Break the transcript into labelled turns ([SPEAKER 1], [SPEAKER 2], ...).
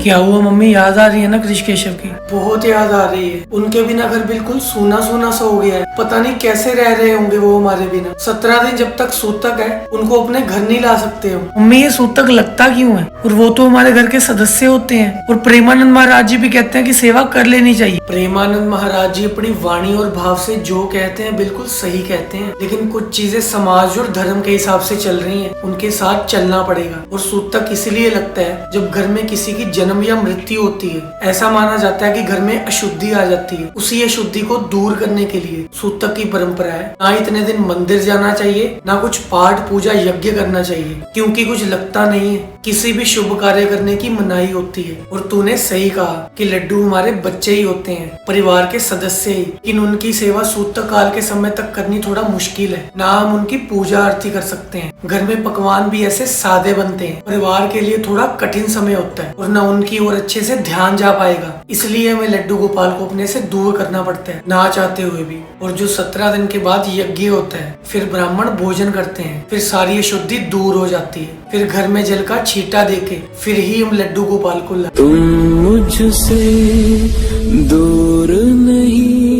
[SPEAKER 1] क्या हुआ मम्मी, याद आ रही है ना कृष केशव की?
[SPEAKER 2] बहुत याद आ रही है। उनके बिना घर बिल्कुल सूना सूना सा हो गया है। पता नहीं कैसे रह रहे होंगे वो हमारे बिना। 17 दिन जब तक सूतक है उनको अपने घर नहीं ला सकते हम।
[SPEAKER 1] मम्मी ये सूतक लगता क्यों है? और वो तो हमारे घर के सदस्य होते हैं। और प्रेमानंद महाराज जी भी कहते हैं कि सेवा कर लेनी चाहिए।
[SPEAKER 2] प्रेमानंद महाराज जी अपनी वाणी और भाव से जो कहते हैं बिल्कुल सही कहते हैं, लेकिन कुछ चीजें समाज और धर्म के हिसाब से चल रही हैं, उनके साथ चलना पड़ेगा। और सूतक इसलिए लगता है जब घर में किसी की जन्म या मृत्यु होती है। ऐसा माना जाता है कि घर में अशुद्धि आ जाती है। उसी अशुद्धि को दूर करने के लिए सूतक की परंपरा है। ना इतने दिन मंदिर जाना चाहिए, ना कुछ पाठ पूजा यज्ञ करना चाहिए, क्योंकि कुछ लगता नहीं है। किसी भी शुभ कार्य करने की मनाही होती है। और तूने सही कहा कि लड्डू हमारे बच्चे ही होते हैं, परिवार के सदस्य ही। लेकिन उनकी सेवा सूतक काल के समय तक करनी थोड़ा मुश्किल है। ना हम उनकी पूजा आरती कर सकते हैं, घर में पकवान भी ऐसे सादे बनते हैं। परिवार के लिए थोड़ा कठिन समय होता है और न उनकी ओर अच्छे से ध्यान जा पाएगा। इसलिए हमें लड्डू गोपाल को अपने से दूर करना पड़ता है, ना चाहते हुए भी। और जो 17 दिन के बाद यज्ञ होता है, फिर ब्राह्मण भोजन करते हैं, फिर सारी अशुद्धि दूर हो जाती है। फिर घर में जल का छींटा देके फिर ही हम लड्डू गोपाल को
[SPEAKER 3] तुम मुझसे दूर नहीं